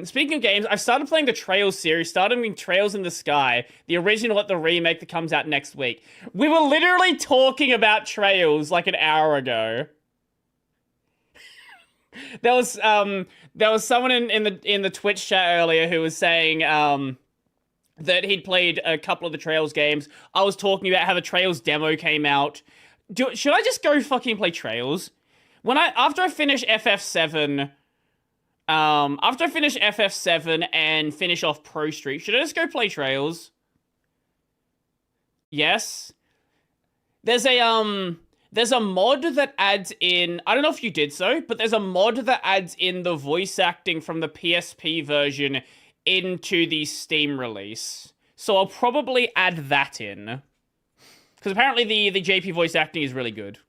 speaking of games, I've started playing the Trails series, started with Trails in the Sky, the original at the remake that comes out next week. We were literally talking about Trails like an hour ago. There was someone in the Twitch chat earlier who was saying that he'd played a couple of the Trails games. I was talking about how the Trails demo came out. Should I just go fucking play Trails? After I finish FF7 and finish off Pro Street, should I just go play Trails? Yes. There's a mod that adds in, I don't know if you did so, but there's a mod that adds in the voice acting from the PSP version into the Steam release. So I'll probably add that in. Because apparently the JP voice acting is really good.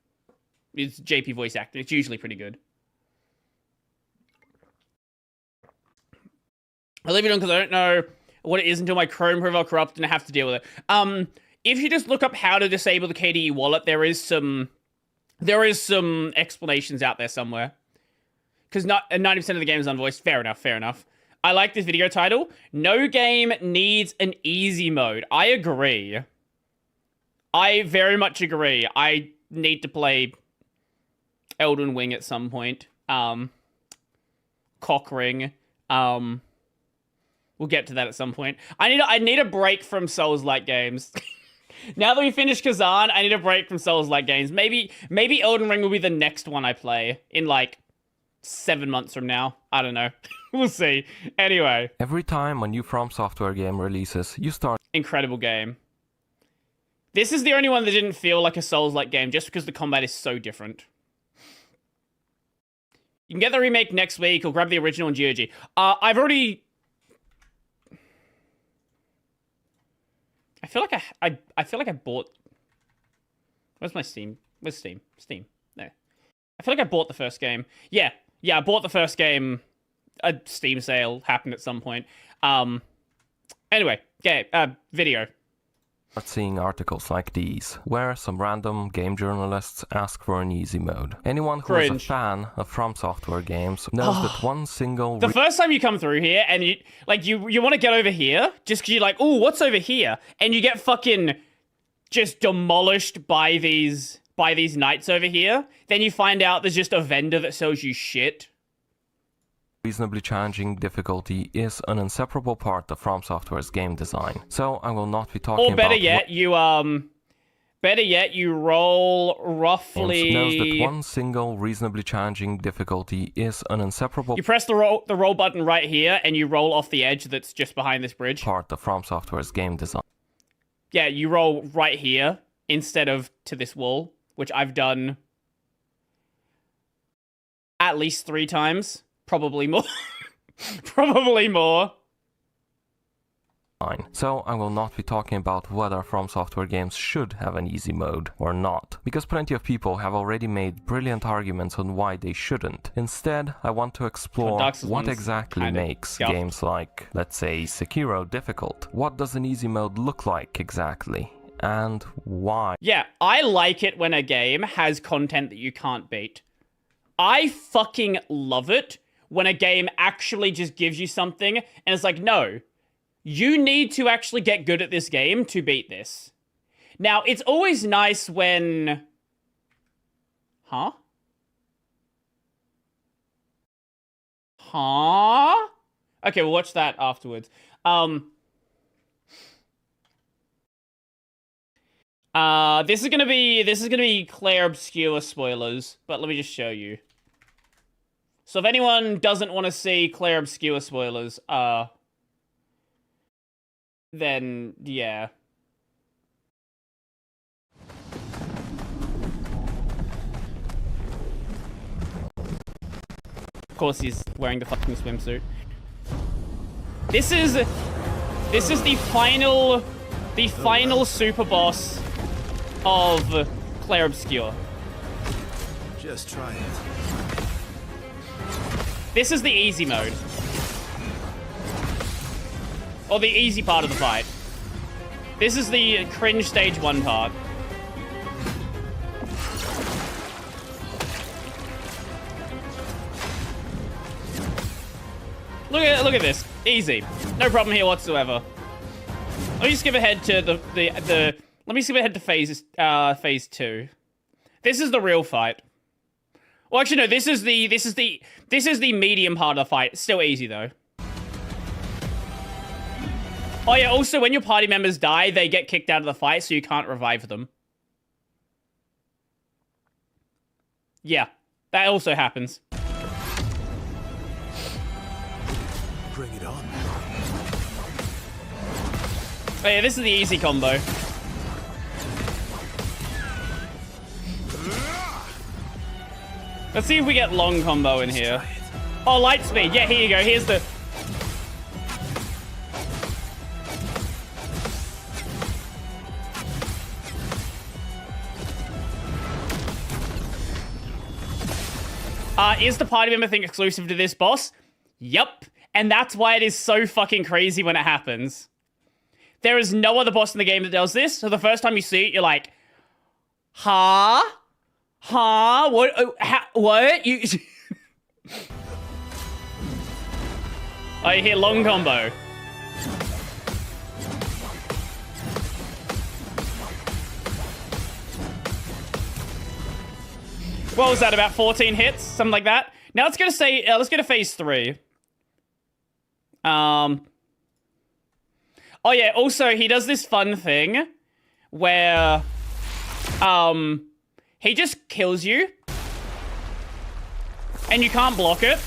It's JP voice acting. It's usually pretty good. I'll leave it on because I don't know what it is until my Chrome profile corrupts and I have to deal with it. If you just look up how to disable the KDE wallet, there is some explanations out there somewhere. Because 90% of the game is unvoiced. Fair enough. I like this video title. No game needs an easy mode. I agree. I very much agree. I need to play Elden Ring at some point. Cockring. We'll get to that at some point. I need a break from Souls-like games. Now that we finished Kazan, I need a break from Souls-like games. Maybe Elden Ring will be the next one I play in like 7 months from now. I don't know. We'll see. Anyway. Every time a new From Software game releases, you start... Incredible game. This is the only one that didn't feel like a Souls-like game just because the combat is so different. You can get the remake next week or grab the original in GOG. I've already... I feel like I bought... Where's my Steam? Where's Steam? Steam. There. I feel like I bought the first game. Yeah, I bought the first game. A Steam sale happened at some point. Anyway, video. Start seeing articles like these, where some random game journalists ask for an easy mode. Anyone who is a fan of From Software games knows that one single... The first time you come through here, and you want to get over here, just because you're like, ooh, what's over here? And you get fucking just demolished by these knights over here. Then you find out there's just a vendor that sells you shit. Reasonably challenging difficulty is an inseparable part of From Software's game design. So I will not be talking about... Or better yet, you roll roughly... knows that one single reasonably challenging difficulty is an inseparable... You press the roll button right here, and you roll off the edge that's just behind this bridge. ...part of From Software's game design. Yeah, you roll right here, instead of to this wall, which I've done... at least 3 times. Probably more. Probably more. So I will not be talking about whether From Software games should have an easy mode or not, because plenty of people have already made brilliant arguments on why they shouldn't. Instead, I want to explore what exactly makes games like, let's say, Sekiro difficult. What does an easy mode look like exactly? And why? Yeah, I like it when a game has content that you can't beat. I fucking love it when a game actually just gives you something and it's like, no, you need to actually get good at this game to beat this. Now, it's always nice when... Huh? Okay, we'll watch that afterwards. This is gonna be Claire Obscure spoilers, but let me just show you. So if anyone doesn't want to see Claire Obscure spoilers, then, yeah. Of course he's wearing the fucking swimsuit. This is the final super boss of Claire Obscure. Just try it. This is the easy mode. Or the easy part of the fight. This is the cringe stage 1 part. Look at this. Easy. No problem here whatsoever. Let me skip ahead to let me skip ahead to phase 2. This is the real fight. Well, actually, no. This is the medium part of the fight. It's still easy though. Oh yeah. Also, when your party members die, they get kicked out of the fight, so you can't revive them. Yeah, that also happens. Bring it on. Oh yeah, this is the easy combo. Let's see if we get long combo in here. Oh, light speed. Yeah, here you go. Here's the... Is the party member thing exclusive to this boss? Yup. And that's why it is so fucking crazy when it happens. There is no other boss in the game that does this. So the first time you see it, you're like, huh? Huh? What? What? You... Oh, you hear long combo. What was that, about 14 hits? Something like that? Now let's go to phase 3. Oh yeah, also he does this fun thing where he just kills you and you can't block it.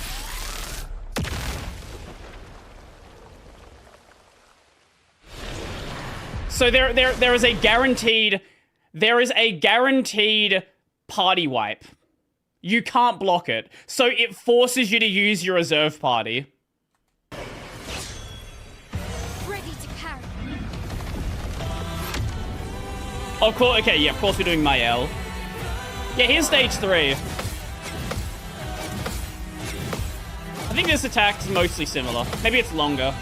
So there is a guaranteed party wipe. You can't block it. So it forces you to use your reserve party. Ready to carry. Of course, okay, yeah, of course we're doing Mael. Yeah, here's stage 3. I think this attack's mostly similar. Maybe it's longer.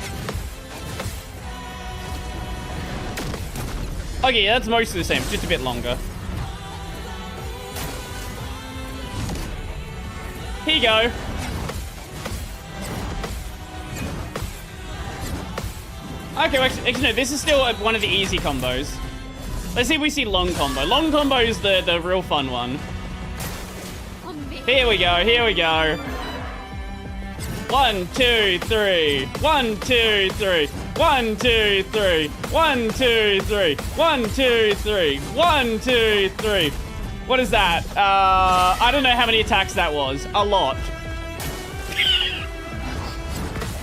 Okay, yeah, that's mostly the same, just a bit longer. Here you go. Okay, well, actually, no, this is still one of the easy combos. Let's see if we see long combo. Long combo is the real fun one. Here we go, here we go. 1, 2, 3. 1, 2, 3. 1, 2, 3. 1, 2, 3. 1, 2, 3. 1, 2, 3. What is that? I don't know how many attacks that was. A lot.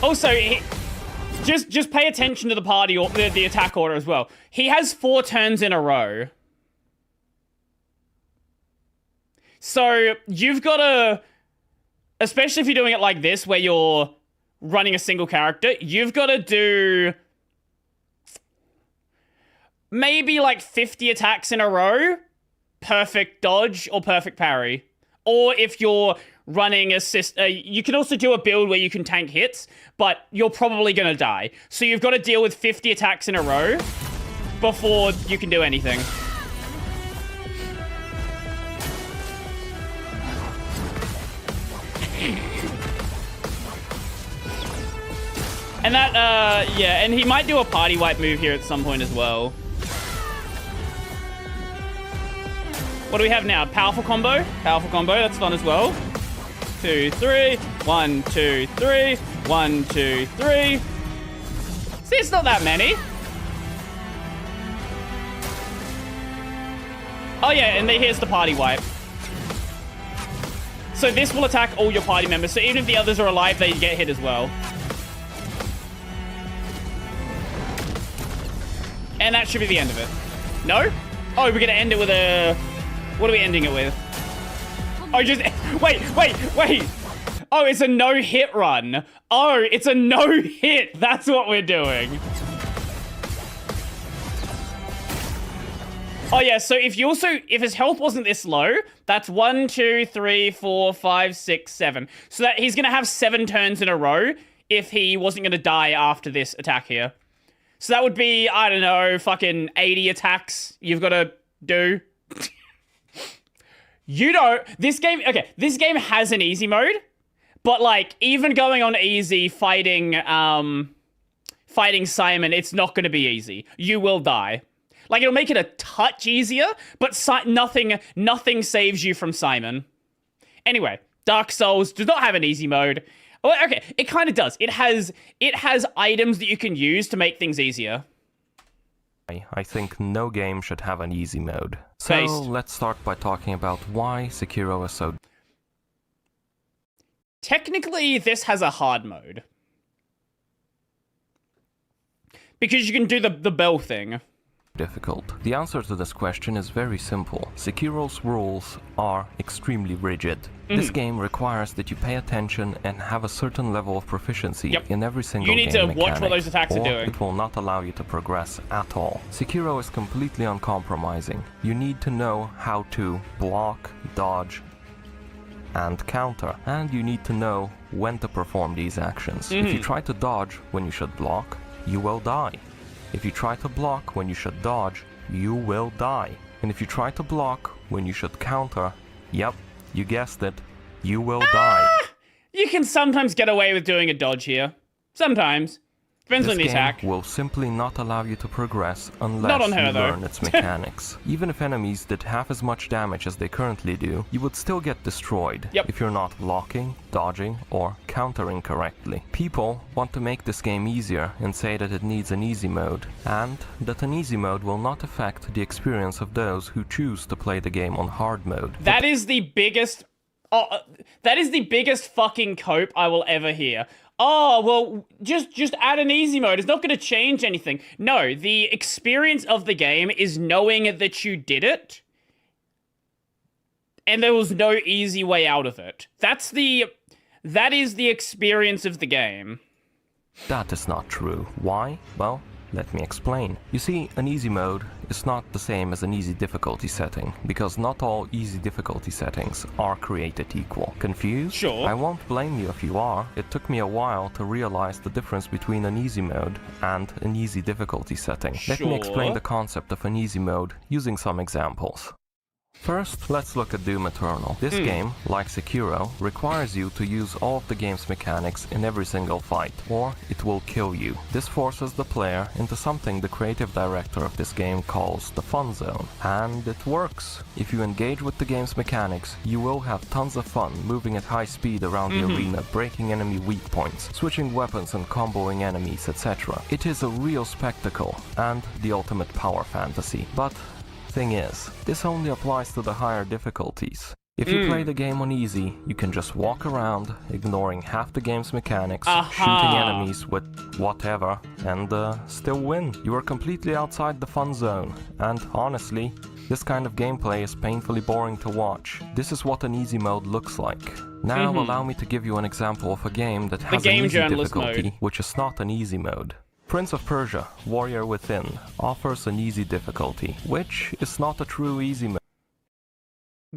Also, just pay attention to the party or the attack order as well. He has 4 turns in a row. So you've got to, especially if you're doing it like this, where you're running a single character, you've got to do maybe like 50 attacks in a row. Perfect dodge or perfect parry. Or if you're running you can also do a build where you can tank hits, but you're probably gonna die. So you've got to deal with 50 attacks in a row before you can do anything. And that, yeah, and he might do a party wipe move here at some point as well. What do we have now? Powerful combo? Powerful combo, that's fun as well. 2, 3. 1, 2, 3. 1, 2, 3. See, it's not that many. Oh yeah, and here's the party wipe. So this will attack all your party members, so even if the others are alive, they get hit as well. And that should be the end of it. No? Oh, we're gonna end it with a... What are we ending it with? Oh, just... Wait. Oh, it's a no-hit run. Oh, it's a no-hit. That's what we're doing. Oh, yeah, so if his health wasn't this low, that's 1, 2, 3, 4, 5, 6, 7. So that he's gonna have 7 turns in a row if he wasn't gonna die after this attack here. So that would be, I don't know, fucking 80 attacks you've got to do. You know, this game has an easy mode, But, like, even going on easy, fighting Simon, it's not going to be easy. You will die. Like, it'll make it a touch easier, but nothing saves you from Simon. Anyway, Dark Souls does not have an easy mode. Well, okay, it kind of does. It has items that you can use to make things easier. I think no game should have an easy mode. So let's start by talking about why Sekiro is so... Technically, this has a hard mode. Because you can do the bell thing. Difficult. The answer to this question is very simple. Sekiro's rules are extremely rigid. This game requires that you pay attention and have a certain level of proficiency in every single game You need to watch what those attacks are doing. It will not allow you to progress at all. Sekiro is completely uncompromising. You need to know how to block, dodge, and counter, and you need to know when to perform these actions. If you try to dodge when you should block, you will die. If you try to block when you should dodge, you will die. And if you try to block when you should counter, yep, you guessed it, you will die. You can sometimes get away with doing a dodge here. Sometimes. Depends on the attack. This game will simply not allow you to progress unless you learn its mechanics. Even if enemies did half as much damage as they currently do, you would still get destroyed if you're not blocking, dodging, or countering correctly. People want to make this game easier and say that it needs an easy mode, and that an easy mode will not affect the experience of those who choose to play the game on hard mode. That is the biggest... that is the biggest fucking cope I will ever hear. Oh, well, just add an easy mode. It's not going to change anything. No, the experience of the game is knowing that you did it, and there was no easy way out of it. That is the experience of the game. That is not true. Why? Well, let me explain. You see, an easy mode is not the same as an easy difficulty setting, because not all easy difficulty settings are created equal. Confused? Sure. I won't blame you if you are. It took me a while to realize the difference between an easy mode and an easy difficulty setting. Let me explain the concept of an easy mode using some examples. First, let's look at Doom Eternal. This game, like Sekiro, requires you to use all of the game's mechanics in every single fight, or it will kill you. This forces the player into something the creative director of this game calls the fun zone. And it works. If you engage with the game's mechanics, you will have tons of fun moving at high speed around the arena, breaking enemy weak points, switching weapons and comboing enemies, etc. It is a real spectacle, and the ultimate power fantasy. But thing is, this only applies to the higher difficulties. If you play the game on easy, you can just walk around, ignoring half the game's mechanics, shooting enemies with whatever, and still win. You are completely outside the fun zone, and honestly, this kind of gameplay is painfully boring to watch. This is what an easy mode looks like. Now allow me to give you an example of a game that has an easy difficulty, which is not an easy mode. Prince of Persia, Warrior Within, offers an easy difficulty, which is not a true easy mode.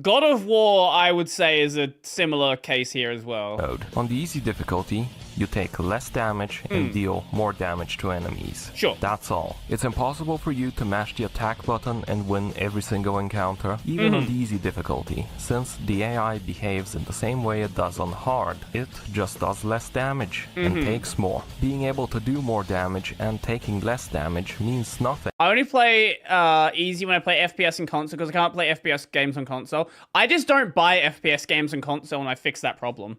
God of War, I would say, is a similar case here as well. On the easy difficulty, you take less damage and deal more damage to enemies. Sure. That's all. It's impossible for you to mash the attack button and win every single encounter, even on the easy difficulty, since the AI behaves in the same way it does on hard. It just does less damage and takes more. Being able to do more damage and taking less damage means nothing. I only play easy when I play FPS on console, because I can't play FPS games on console. I just don't buy FPS games on console, and I fix that problem.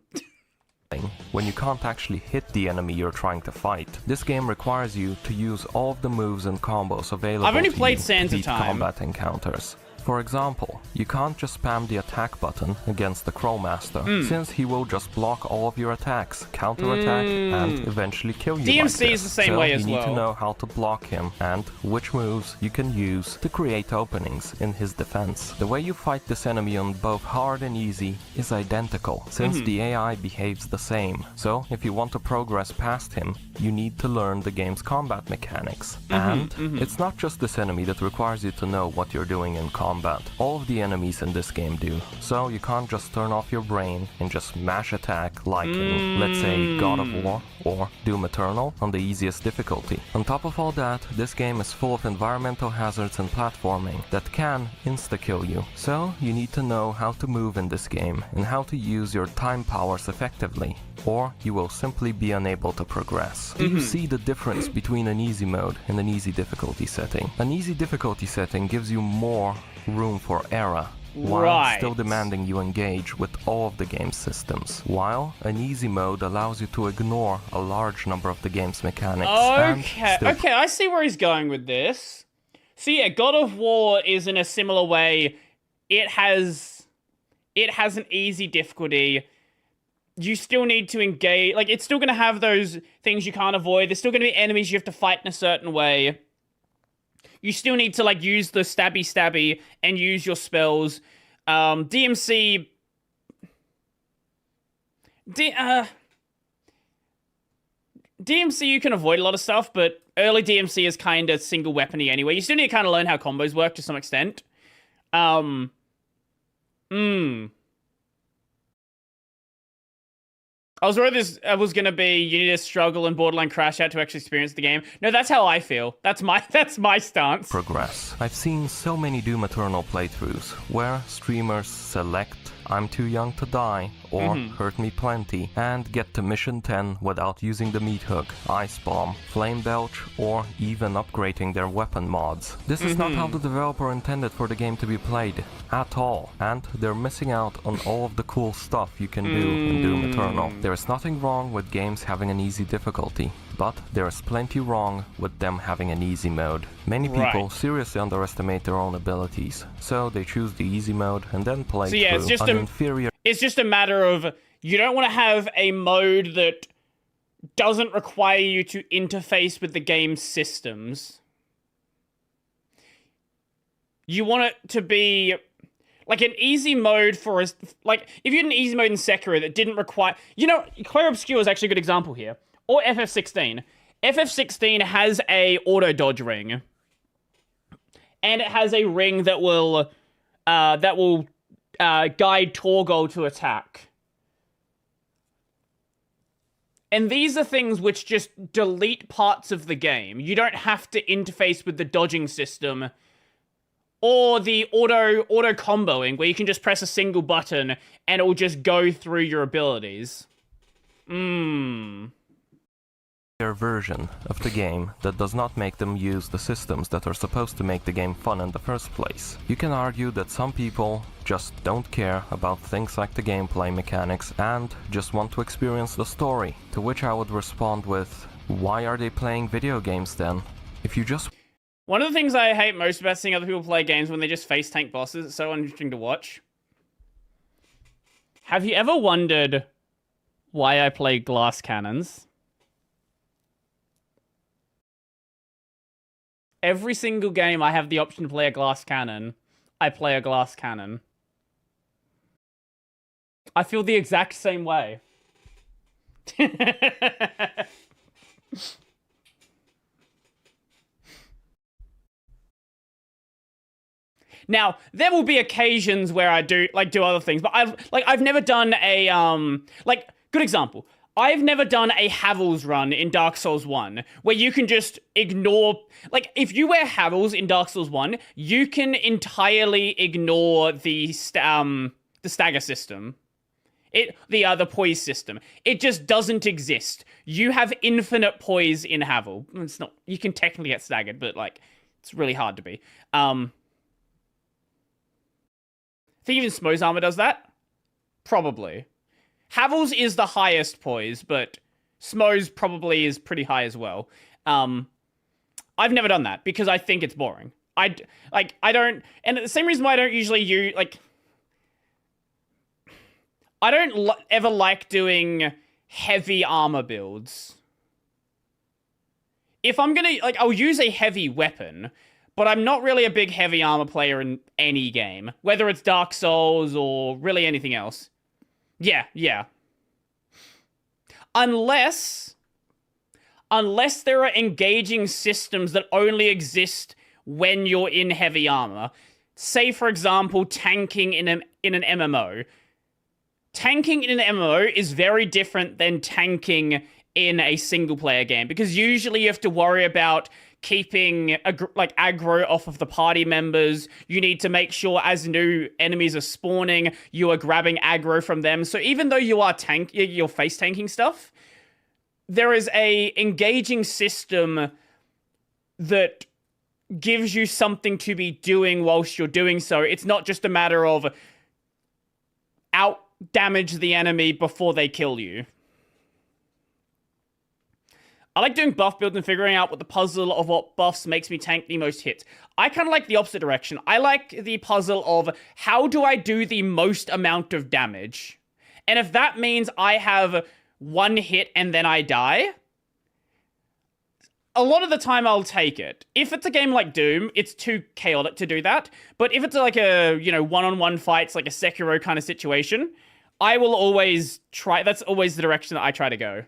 When you can't actually hit the enemy you're trying to fight. This game requires you to use all of the moves and combos available I've only to played you Sands to of beat Time. combat encounters. For example, you can't just spam the attack button against the Crowmaster, since he will just block all of your attacks, counterattack, and eventually kill you. DMC is the same way as well. You need to know how to block him and which moves you can use to create openings in his defense. The way you fight this enemy on both hard and easy is identical, since the AI behaves the same. So, if you want to progress past him, you need to learn the game's combat mechanics. And it's not just this enemy that requires you to know what you're doing in combat. combat. All of the enemies in this game do, so you can't just turn off your brain and just mash attack like in, let's say, God of War or Doom Eternal on the easiest difficulty. On top of all that, this game is full of environmental hazards and platforming that can insta-kill you. So you need to know how to move in this game and how to use your time powers effectively, or you will simply be unable to progress. Do you see the difference between an easy mode and an easy difficulty setting? An easy difficulty setting gives you more room for error, while still demanding you engage with all of the game's systems, while an easy mode allows you to ignore a large number of the game's mechanics. Okay, I see where he's going with this. So yeah, God of War is in a similar way. It has an easy difficulty. You still need to engage, like, it's still going to have those things you can't avoid. There's still going to be enemies you have to fight in a certain way. You still need to, like, use the stabby and use your spells. DMC you can avoid a lot of stuff, but early DMC is kind of single weapony anyway. You still need to kind of learn how combos work to some extent. I was worried this was going to be you need to struggle and borderline crash out to actually experience the game. No, that's how I feel. That's my stance. Progress. I've seen so many Doom Eternal playthroughs where streamers select I'm too young to die or hurt me plenty and get to mission 10 without using the meat hook, ice bomb, flame belch, or even upgrading their weapon mods. This is not how the developer intended for the game to be played at all, and they're missing out on all of the cool stuff you can do in Doom Eternal. There is nothing wrong with games having an easy difficulty, but there is plenty wrong with them having an easy mode. Many people seriously underestimate their own abilities, so they choose the easy mode and then play through an inferior... It's just a matter of, you don't want to have a mode that doesn't require you to interface with the game's systems. You want it to be like an easy mode for like, if you had an easy mode in Sekiro that didn't require, Clair Obscure is actually a good example here. Or FF16. FF16 has a auto dodge ring. And it has a ring that will guide Torgal to attack. And these are things which just delete parts of the game. You don't have to interface with the dodging system or the auto comboing, where you can just press a single button and it will just go through your abilities. Version of the game that does not make them use the systems that are supposed to make the game fun in the first place. You can argue that some people just don't care about things like the gameplay mechanics and just want to experience the story, to which I would respond with, why are they playing video games then? If you just... One of the things I hate most about seeing other people play games when they just face tank bosses, it's so interesting to watch. Have you ever wondered why I play glass cannons? Every single game I have the option to play a glass cannon, I play a glass cannon. I feel the exact same way. Now, there will be occasions where I do other things, but I've never done a good example. I've never done a Havels run in Dark Souls 1, where you can just ignore... Like, if you wear Havels in Dark Souls 1, you can entirely ignore the stagger system. The poise system. It just doesn't exist. You have infinite poise in Havel. It's not... You can technically get staggered, but, like, it's really hard to be. I think even Smo's armor does that? Probably. Havel's is the highest poise, but Smo's probably is pretty high as well. I've never done that because I think it's boring. I don't, and the same reason why I don't usually use, I don't ever like doing heavy armor builds. If I'm gonna, I'll use a heavy weapon, but I'm not really a big heavy armor player in any game, whether it's Dark Souls or really anything else. Yeah. Unless there are engaging systems that only exist when you're in heavy armor. say, for example, tanking in an MMO. Tanking in an MMO is very different than tanking in a single-player game, because usually you have to worry about keeping aggro off of the party members. You need to make sure as new enemies are spawning, you are grabbing aggro from them. So even though you are you're face tanking stuff, there is a engaging system that gives you something to be doing whilst you're doing so. It's not just a matter of out damage the enemy before they kill you. I like doing buff builds and figuring out what the puzzle of what buffs makes me tank the most hits. I kind of like the opposite direction. I like the puzzle of how do I do the most amount of damage? And if that means I have one hit and then I die, a lot of the time I'll take it. If it's a game like Doom, it's too chaotic to do that. But if it's like a, one-on-one fights, like a Sekiro kind of situation, I will always try. That's always the direction that I try to go.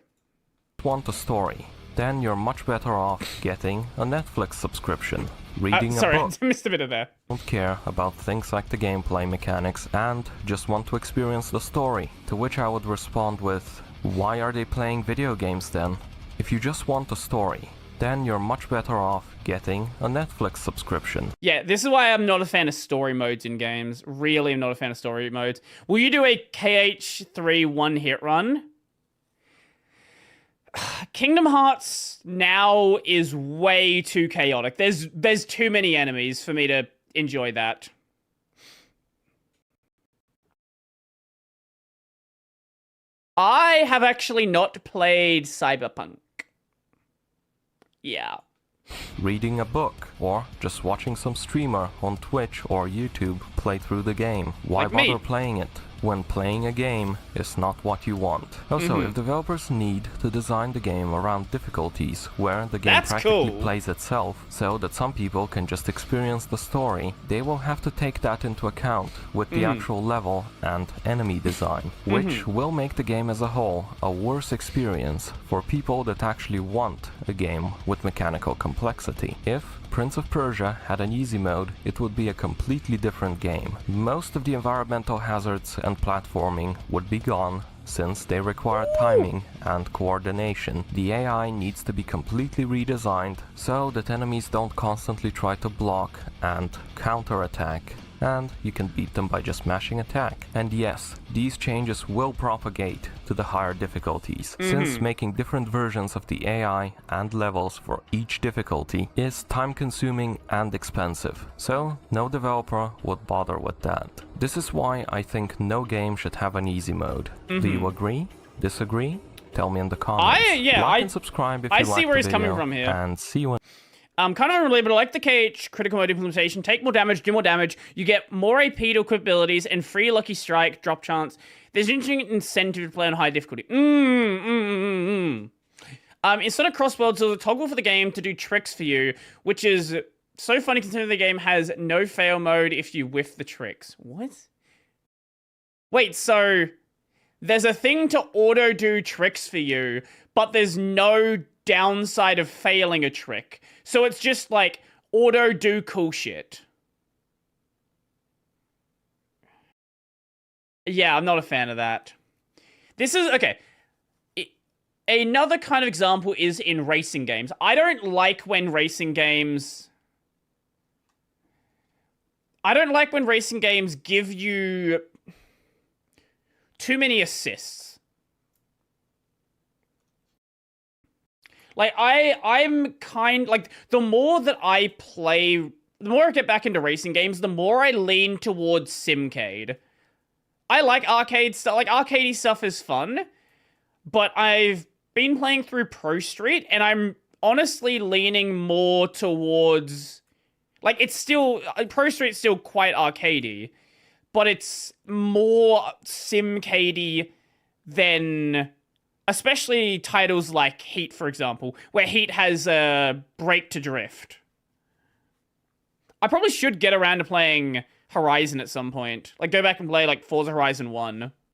Want a story? Then you're much better off getting a Netflix subscription, reading a book. Sorry, I missed a bit of there. Don't care about things like the gameplay mechanics and just want to experience the story. To which I would respond with, why are they playing video games then? If you just want a story, then you're much better off getting a Netflix subscription. Yeah, this is why I'm not a fan of story modes in games. Really, I'm not a fan of story modes. Will you do a KH3 one-hit run? Kingdom Hearts now is way too chaotic. There's too many enemies for me to enjoy that. I have actually not played Cyberpunk. Yeah. Reading a book, or just watching some streamer on Twitch or YouTube play through the game. Why bother playing it when playing a game is not what you want? Also, if developers need to design the game around difficulties where the game practically plays itself, so that some people can just experience the story, they will have to take that into account with the actual level and enemy design, which will make the game as a whole a worse experience for people that actually want a game with mechanical complexity. If Prince of Persia had an easy mode, it would be a completely different game. Most of the environmental hazards and platforming would be gone, since they require timing and coordination. The AI needs to be completely redesigned so that enemies don't constantly try to block and counterattack, and you can beat them by just mashing attack. And yes, these changes will propagate to the higher difficulties, since making different versions of the AI and levels for each difficulty is time-consuming and expensive, so no developer would bother with that. This is why I think no game should have an easy mode. Do you agree? Disagree? Tell me in the comments. Like and subscribe if you like the video. I see where he's coming from here. And see you in... Kind of unrelated, but I like the KH critical mode implementation. Take more damage, do more damage. You get more AP to equip abilities and free lucky strike, drop chance. There's an interesting incentive to play on high difficulty. Instead of crossbows, there's a toggle for the game to do tricks for you, which is so funny considering the game has no fail mode if you whiff the tricks. What? Wait, so there's a thing to auto do tricks for you, but there's no downside of failing a trick. So it's just like auto do cool shit. Yeah, I'm not a fan of that. This is okay. Another kind of example is in racing games. I don't like when racing games give you too many assists. Like, I'm kind... Like, the more that I play... The more I get back into racing games, the more I lean towards Simcade. I like arcade stuff. Like, arcadey stuff is fun. But I've been playing through Pro Street, and I'm honestly leaning more towards... Like, it's still... Pro Street's still quite arcadey. But it's more Simcadey than... Especially titles like Heat, for example, where Heat has a brake to drift. I probably should get around to playing Horizon at some point. Like, go back and play, like, Forza Horizon 1.